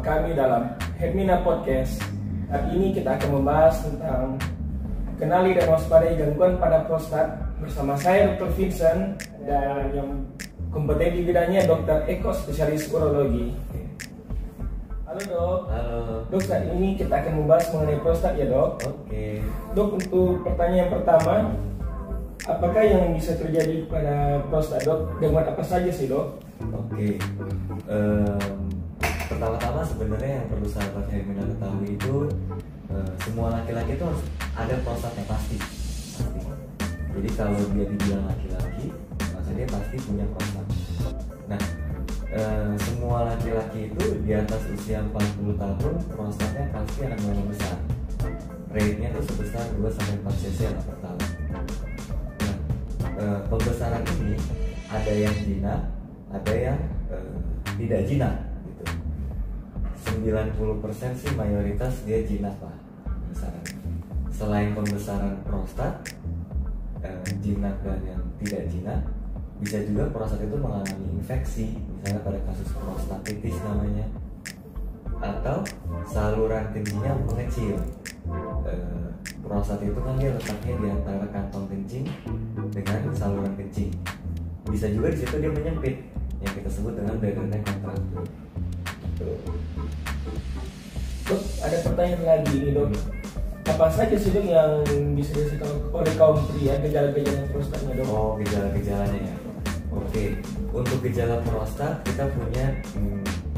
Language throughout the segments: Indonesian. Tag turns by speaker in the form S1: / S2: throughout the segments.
S1: kami dalam Hermina Podcast. Hari ini kita akan membahas tentang kenali dan waspadai gangguan pada prostat bersama saya Dr. Vincent dan yang kompeten di bidangnya Dr. Eko, spesialis urologi. Halo dok.
S2: Halo.
S1: Dok, saat ini kita akan membahas mengenai prostat ya dok.
S2: Oke.
S1: Dok, untuk pertanyaan pertama, apakah yang bisa terjadi pada prostat dok? Gangguan apa saja sih dok?
S2: Oke. Pertama-tama sebenarnya yang perlu sahabat Hermina ketahui itu semua laki-laki itu harus ada prostatnya pasti. Jadi kalau dia dibilang laki-laki, maka dia pasti punya prostat. Nah, semua laki-laki itu di atas usia 40 tahun prostatnya pasti akan mulai membesar. Rate-nya itu sebesar 2-4 cc per tahun. Nah, pembesaran ini ada yang jinak, ada yang tidak jinak gitu. 90% sih mayoritas dia jinak lah pembesaran. Selain pembesaran prostat, jinak dan yang tidak jinak, bisa juga prostat itu mengalami infeksi, misalnya pada kasus prostatitis namanya, atau saluran kencingnya mengecil. Prostat itu kan dia letaknya di antara kantong kencing dengan saluran kencing. Bisa juga di situ dia menyempit, yang kita sebut dengan bladder contracture.
S1: Dok, ada pertanyaan lagi nih dok. Apa saja sih dok yang bisa dirasakan oleh kaum pria gejala-gejala prostatnya dok?
S2: Oh, gejala-gejalanya ya. Oke, untuk gejala prostat kita punya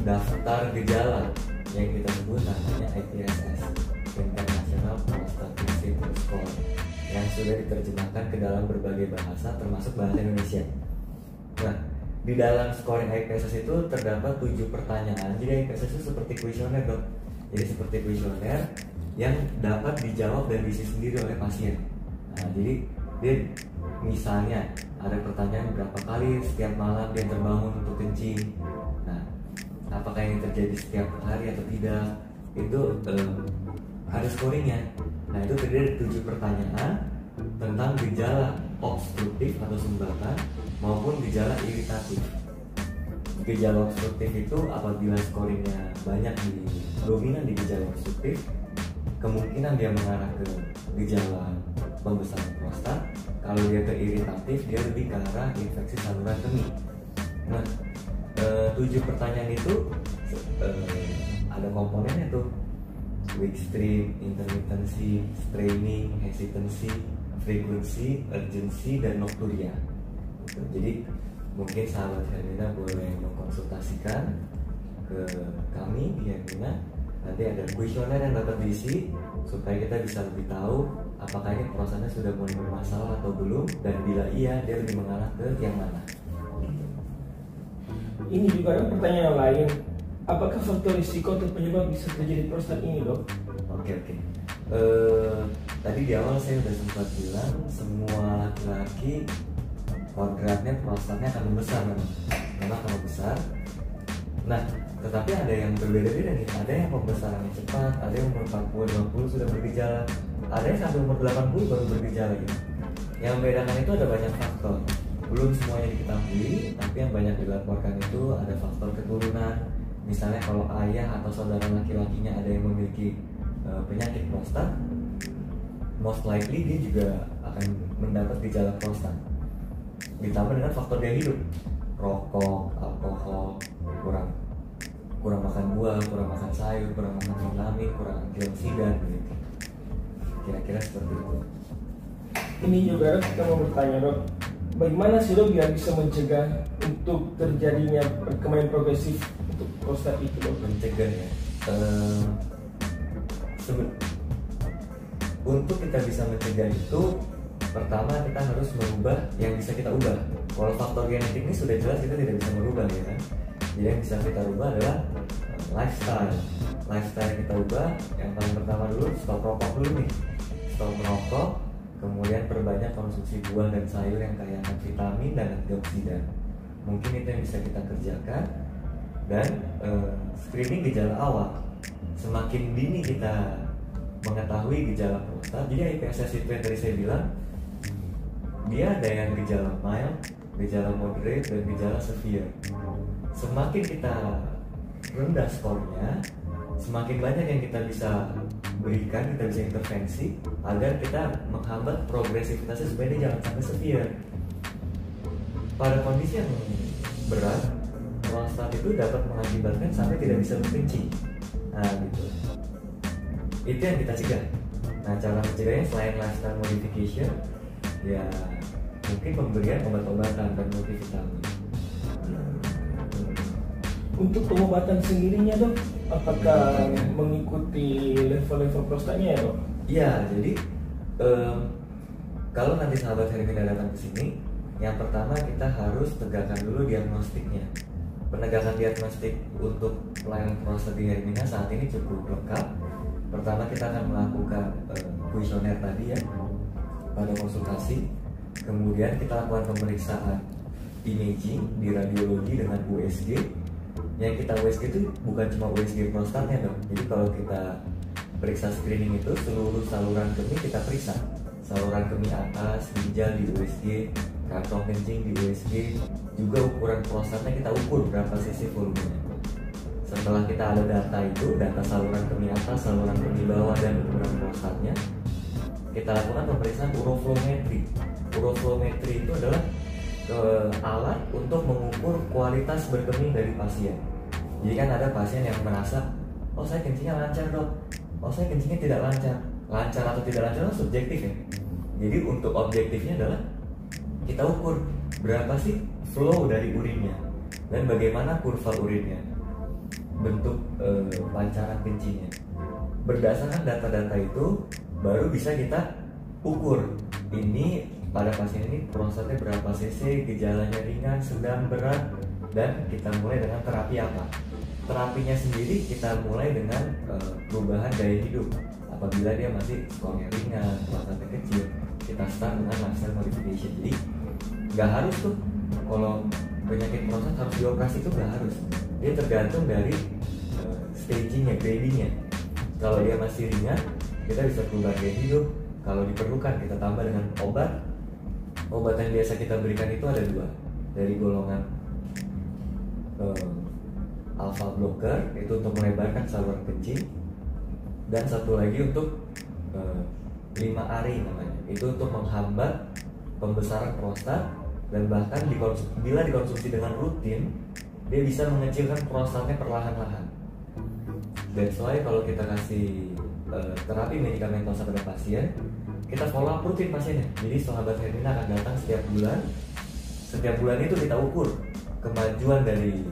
S2: daftar gejala yang kita sebut namanya IPSS, International Prostatic Symptom Score, yang sudah diterjemahkan ke dalam berbagai bahasa termasuk bahasa Indonesia. Nah, di dalam scoring IPSS itu terdapat 7 pertanyaan. Jadi IPSS itu seperti kuesioner dok. Jadi seperti kuesioner yang dapat dijawab dan diisi sendiri oleh pasien. Nah, jadi dia misalnya ada pertanyaan berapa kali setiap malam dia terbangun untuk kencing. Nah, apakah ini terjadi setiap hari atau tidak? Itu ada scoringnya. Nah, itu terdiri dari 7 pertanyaan tentang gejala obstruktif atau sumbatan maupun gejala iritatif. Gejala obstruktif itu apabila scoringnya banyak dominan di gejala obstruktif, kemungkinan dia mengarah ke gejala pembesaran prostat. Kalau dia ke iritatif, dia lebih ke arah infeksi saluran kemih. Nah, 7 pertanyaan itu ada komponennya tuh: weak stream, intermittency, straining, hesitancy, frequency, urgency, dan nocturia. Jadi mungkin sahabat Hermina boleh mengkonsultasikan ke kami di Hermina. Nanti ada kuesioner yang dapat diisi supaya kita bisa lebih tahu apakah ini prostatnya sudah mulai bermasalah atau belum, dan bila iya dia lebih mengarah ke yang mana.
S1: Ini juga ada pertanyaan lain. Apakah faktor risiko atau penyebab bisa terjadi prostat ini dok?
S2: Oke. Tadi di awal saya sudah sempat bilang semua laki-laki kodratnya prostatnya akan membesar memang akan membesar. Nah, tetapi ada yang berbeda-beda nih. Ada yang pembesarannya cepat, ada yang umur 40-50 sudah bergejala, ada yang sampai umur 80 baru bergejala gitu. Yang membedakan itu ada banyak faktor. Belum semuanya diketahui, tapi yang banyak dilaporkan itu ada faktor keturunan. Misalnya kalau ayah atau saudara laki-lakinya ada yang memiliki penyakit prostat, most likely dia juga akan mendapat gejala prostat. Ditambah dengan faktor gaya hidup, rokok, alkohol, kurang makan buah, kurang makan sayur, kurang makan vitamin, kurang antioksidan gitu. Kira-kira seperti itu.
S1: Ini juga dok, kita mau bertanya dok, bagaimana sih dok biar bisa mencegah untuk terjadinya perkembangan progresif untuk prostat itu dok?
S2: Mencegah ya. Untuk kita bisa mencegah itu, pertama kita harus merubah yang bisa kita ubah. Kalau faktor genetik ini sudah jelas kita tidak bisa merubah ya kan. Jadi yang bisa kita ubah adalah lifestyle yang kita ubah. Yang paling pertama dulu, stop rokok dulu nih. Stop merokok, kemudian perbanyak konsumsi buah dan sayur yang kaya akan vitamin dan antioksidan. Mungkin itu yang bisa kita kerjakan. Dan screening gejala awal. Semakin dini kita mengetahui gejala prostat, jadi IPSS itu yang tadi saya bilang, dia ada yang gejala mild, gejala moderate, dan gejala severe. Semakin kita rendah skornya, semakin banyak yang kita bisa berikan, kita bisa intervensi agar kita menghambat progresivitasnya supaya dia jangan sampai severe. Pada kondisi yang berat, prostat itu dapat mengakibatkan sampai tidak bisa berkencing. Nah gitu. Itu yang kita cegah. Nah cara mencegahnya selain lifestyle modification, ya mungkin pemberian obat-obatan dan multivitamin.
S1: Untuk pengobatan sendirinya dok, apakah mengikuti level-level prostatnya ya dok?
S2: Iya, jadi kalau nanti sahabat Hermina datang ke sini, yang pertama kita harus tegakkan dulu diagnostiknya. Penegakan diagnostik untuk pelayanan prostat di Hermina saat ini cukup lengkap. Pertama kita akan melakukan kuesioner tadi ya pada konsultasi. Kemudian kita lakukan pemeriksaan imaging di radiologi dengan USG. Yang kita USG itu bukan cuma USG prostatnya dong. Jadi kalau kita periksa screening itu seluruh saluran kemih kita periksa. Saluran kemih atas, ginjal di USG, kantong kencing di USG, juga ukuran prostatnya kita ukur berapa cc volumenya. Setelah kita ada data itu, data saluran kemih atas, saluran kemih bawah dan ukuran prostatnya, kita lakukan pemeriksaan uroflowmetri. Uroflowmetri itu adalah alat untuk mengukur kualitas berkemih dari pasien. Jadi kan ada pasien yang merasa, oh saya kencingnya lancar dok, oh saya kencingnya tidak lancar. Lancar atau tidak lancar itu subjektif ya. Jadi untuk objektifnya adalah kita ukur berapa sih flow dari urinnya dan bagaimana kurva urinnya, bentuk pancaran kencingnya. Berdasarkan data-data itu baru bisa kita ukur ini pada pasien ini prostatnya berapa cc, gejalanya ringan, sedang, berat, dan kita mulai dengan terapi apa. Terapinya sendiri kita mulai dengan perubahan gaya hidup. Apabila dia masih skornya ringan, prostatnya kecil, kita start dengan lifestyle modification. Jadi nggak harus tuh kalau penyakit prostat harus dioperasi, itu nggak harus. Dia tergantung dari stagingnya, gradingnya. Kalau dia masih ringan, kita bisa perubahan gaya hidup. Kalau diperlukan kita tambah dengan obat. Obat yang biasa kita berikan itu ada dua, dari golongan alpha blocker, itu untuk melebarkan saluran kencing, dan satu lagi untuk 5-ARI namanya, itu untuk menghambat pembesaran prostat, dan bahkan bila dikonsumsi dengan rutin, dia bisa mengecilkan prostatnya perlahan-lahan. That's why kalau kita kasih terapi medikamentosa pada pasien, kita follow up rutin pasiennya. Jadi sahabat Hermina akan datang setiap bulan. Setiap bulan itu kita ukur kemajuan dari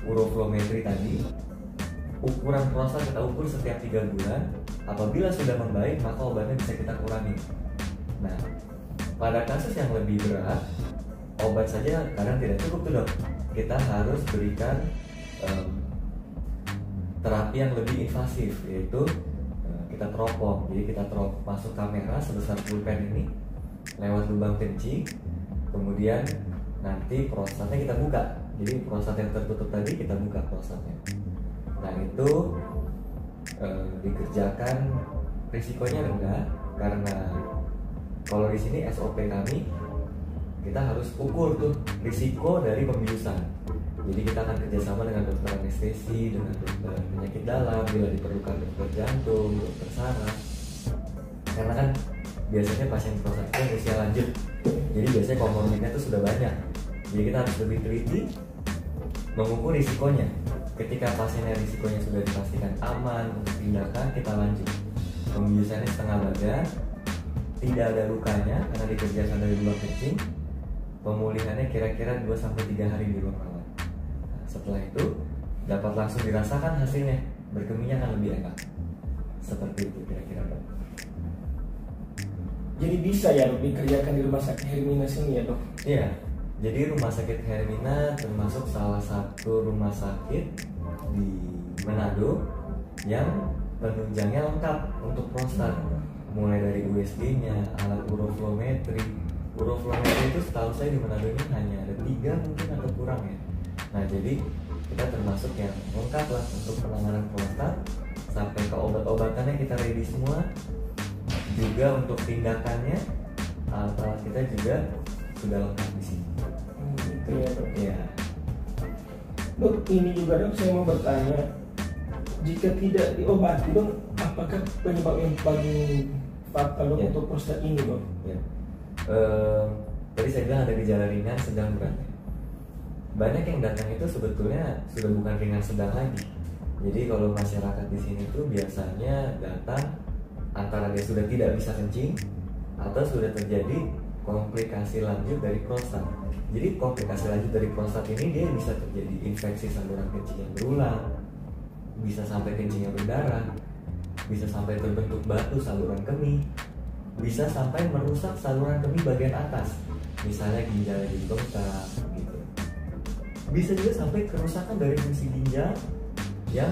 S2: uroflowmetri tadi. Ukuran prostat kita ukur setiap 3 bulan. Apabila sudah membaik, maka obatnya bisa kita kurangi. Nah, pada kasus yang lebih berat, obat saja kadang tidak cukup tuh dok. Kita harus berikan terapi yang lebih invasif, yaitu kita teropong. Jadi kita masuk kamera sebesar pulpen ini lewat lubang kencing, kemudian nanti prostatnya kita buka. Jadi prostat yang tertutup tadi kita buka prostatnya. Nah itu dikerjakan, risikonya rendah karena kalau di sini SOP kami kita harus ukur tuh risiko dari pembiusan. Jadi kita akan kerjasama dengan dokter anestesi, dengan dokter penyakit dalam, bila diperlukan dokter jantung, dokter saraf. Karena kan biasanya pasien prostat itu usia lanjut, jadi biasanya komorbidnya itu sudah banyak. Jadi kita harus lebih teliti mengukur risikonya. Ketika pasiennya risikonya sudah dipastikan aman untuk tindakan, kita lanjut. Pembiusannya setengah badan, tidak ada lukanya karena dikerjakan dari lubang kencing. Pemulihannya kira-kira 2-3 hari di ruang rawat. Setelah itu dapat langsung dirasakan hasilnya, berkemihnya akan lebih enak. Seperti itu kira-kira dok.
S1: Jadi bisa ya dok dikerjakan di rumah sakit Hermina sini ya dok?
S2: Iya, jadi rumah sakit Hermina termasuk salah satu rumah sakit di Manado yang penunjangnya lengkap untuk prostat. Mulai dari USG-nya, alat uroflowmetri. Uroflowmetri itu setahu saya di Manado ini hanya ada 3 mungkin atau kurang ya. Nah jadi kita termasuk yang lengkap lah untuk penanganan prostat, sampai ke obat-obatannya kita ready semua. Juga untuk tindakannya alat kita juga sudah lengkap di sini.
S1: Gitu ya dok.
S2: Iya.
S1: Dok, ini juga dok saya mau bertanya, jika tidak diobati dok, apakah penyebab yang paling fatal dok untuk prostat ini dok?
S2: Ya. Tadi saya bilang ada gejala ringan, sedang, berat. Banyak yang datang itu sebetulnya sudah bukan ringan sedang lagi. Jadi kalau masyarakat di sini tuh biasanya datang antara dia sudah tidak bisa kencing atau sudah terjadi komplikasi lanjut dari prostat. Jadi komplikasi lanjut dari prostat ini dia bisa terjadi infeksi saluran kencing yang berulang, bisa sampai kencingnya berdarah, bisa sampai terbentuk batu saluran kemih, bisa sampai merusak saluran kemih bagian atas, misalnya ginjalnya jadi bengkak gitu. Bisa juga sampai kerusakan dari fungsi ginjal yang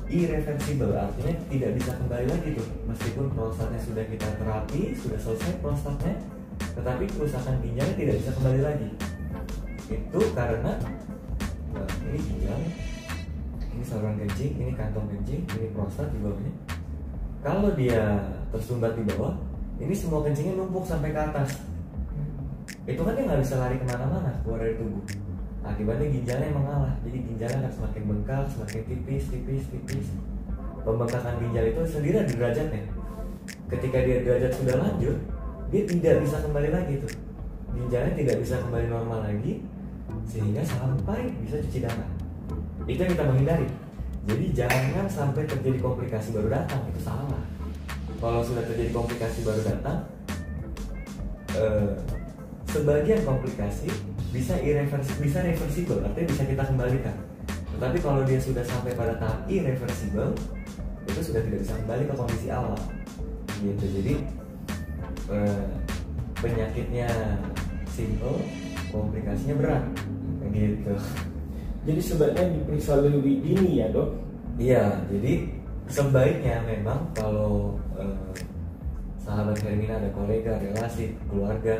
S2: irreversible, artinya tidak bisa kembali lagi tuh, meskipun prostatnya sudah kita terapi, sudah selesai prostatnya, tetapi kerusakan ginjalnya tidak bisa kembali lagi. Itu karena ini ginjal, ini saluran kencing, ini kantong kencing, ini prostat di bawahnya. Kalau dia tersumbat di bawah, ini semua kencingnya numpuk sampai ke atas. Itu kan dia nggak bisa lari kemana-mana keluar dari tubuh. Akibatnya ginjalnya mengalah, jadi ginjalnya akan semakin bengkak, semakin tipis. Pembengkakan ginjal itu sendiri ada derajatnya. Ketika dia derajat sudah lanjut, dia tidak bisa kembali lagi tuh. Ginjalnya tidak bisa kembali normal lagi, sehingga sampai bisa cuci darah. Itu yang kita menghindari. Jadi jangan sampai terjadi komplikasi baru datang, itu salah. Kalau sudah terjadi komplikasi baru datang, sebagian komplikasi bisa reversible, artinya bisa kita kembalikan. Tetapi kalau dia sudah sampai pada tahap irreversible, itu sudah tidak bisa kembali ke kondisi awal. Gitu. Jadi penyakitnya simple, komplikasinya berat. Gitu.
S1: Jadi sebaiknya diperiksa lebih dini ya dok?
S2: Iya, jadi sebaiknya memang kalau sahabat Hermina ada kolega, relasi, keluarga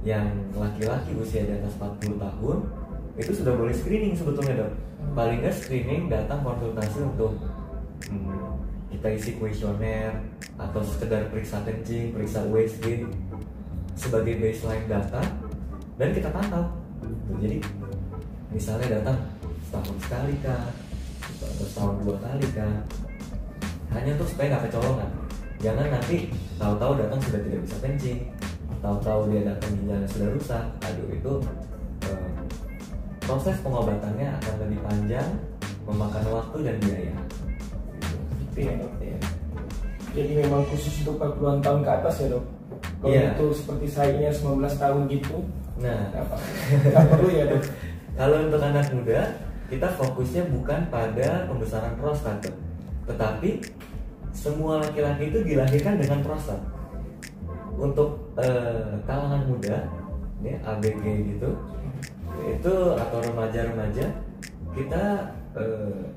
S2: yang laki-laki usia di atas 40 tahun, itu sudah boleh screening sebetulnya dok. Paling nggak screening datang konsultasi untuk kita isi kuesioner atau sekedar periksa kencing, periksa USG sebagai baseline data dan kita pantau. Jadi misalnya datang setahun sekali kah, atau setahun 2 kali kah, hanya untuk supaya nggak kecolongan. Jangan nanti tahu-tahu datang sudah tidak bisa kencing, tahu-tahu dia datang ginjalnya sudah rusak. Aduh, itu proses pengobatannya akan lebih panjang, memakan waktu dan biaya.
S1: Gitu ya dok ya. Jadi memang khusus untuk 40-an tahun ke atas ya dok. Kalau itu seperti saya ini 19 tahun gitu,
S2: nah
S1: nggak perlu ya dok.
S2: Kalau untuk anak muda, kita fokusnya bukan pada pembesaran prostat, tetapi semua laki-laki itu dilahirkan dengan prostat. Untuk kalangan muda, ya, ABG gitu, itu atau remaja-remaja, kita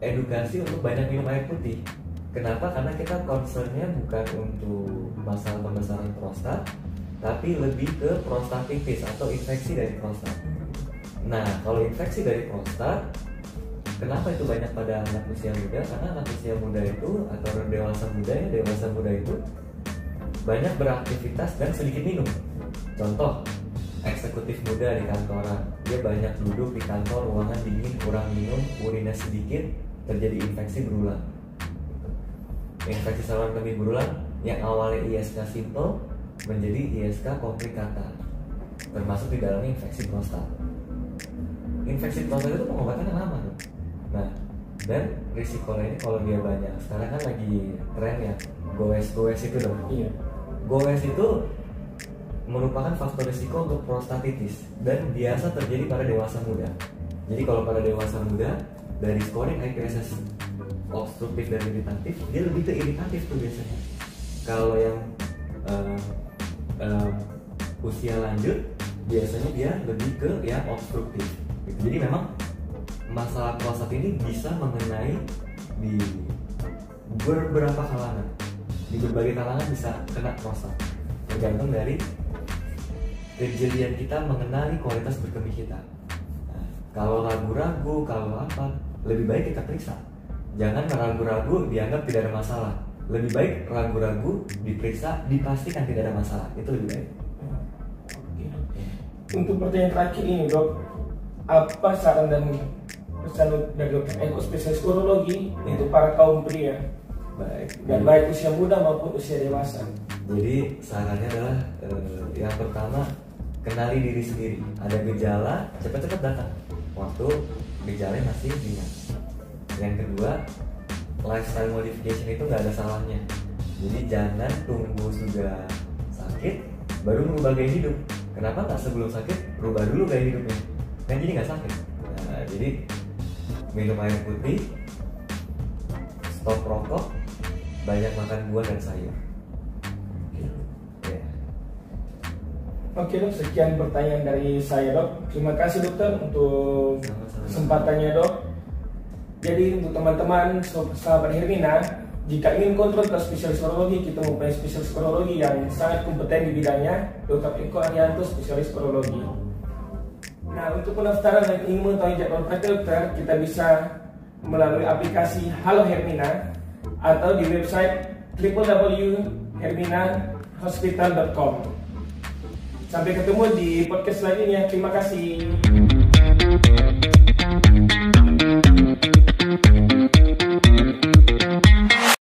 S2: edukasi untuk banyak minum air putih. Kenapa? Karena kita concernnya bukan untuk masalah pembesaran prostat, tapi lebih ke prostatitis atau infeksi dari prostat. Nah, kalau infeksi dari prostat, kenapa itu banyak pada anak usia muda? Karena anak usia muda itu atau dewasa muda itu banyak beraktivitas dan sedikit minum. Contoh, eksekutif muda di kantoran, dia banyak duduk di kantor, ruangan dingin, kurang minum, urinnya sedikit, terjadi infeksi berulang. Infeksi saluran kemih berulang yang awalnya ISK simple menjadi ISK komplikata, termasuk di dalamnya infeksi prostat. Infeksi prostat itu pengobatannya lama tuh. Nah, dan risiko lainnya kalau dia banyak, sekarang kan lagi tren ya goes itu dong.
S1: Iya.
S2: Goes itu merupakan faktor risiko untuk prostatitis dan biasa terjadi pada dewasa muda. Jadi kalau pada dewasa muda, dari scoring IPSS obstruktif dan iritatif, dia lebih ke iritatif tuh biasanya. Kalau yang usia lanjut, biasanya dia lebih ke yang obstruktif. Jadi memang masalah prostat ini bisa mengenai di beberapa kalangan, di berbagai kalangan bisa kena prostat, tergantung dari kejelian kita mengenali kualitas berkemih kita. Nah, kalau ragu-ragu, kalau apa, lebih baik kita periksa. Jangan ragu-ragu dianggap tidak ada masalah. Lebih baik ragu-ragu diperiksa, dipastikan tidak ada masalah. Itu lebih baik.
S1: Untuk pertanyaan terakhir ini dok, apa saran dan pesan dari Dr. Eko spesialis urologi untuk para kaum pria, dan baik usia muda maupun usia dewasa.
S2: Jadi sarannya adalah yang pertama, kenali diri sendiri. Ada gejala, cepat-cepat datang waktu gejalanya masih ringan. Yang kedua, lifestyle modification itu nggak ada salahnya. Jadi jangan tunggu sudah sakit baru merubah gaya hidup. Kenapa nggak sebelum sakit rubah dulu gaya hidupnya? Kan jadi nggak sakit. Nah, jadi minum air putih, stop rokok, banyak makan buah dan sayur.
S1: Oke dok, sekian pertanyaan dari saya dok. Terima kasih dokter untuk kesempatannya dok. Jadi untuk teman-teman sahabat Hermina, jika ingin kontrol ke spesialis urologi, kita mempunyai spesialis urologi yang sangat kompeten di bidangnya, Dr. Eko Arianto, spesialis urologi. Nah, untuk pendaftaran dan ingin mengetahui jadwal praktek dokter, kita bisa melalui aplikasi Halo Hermina atau di website www.herminahospital.com. Sampai ketemu di podcast selanjutnya. Terima kasih.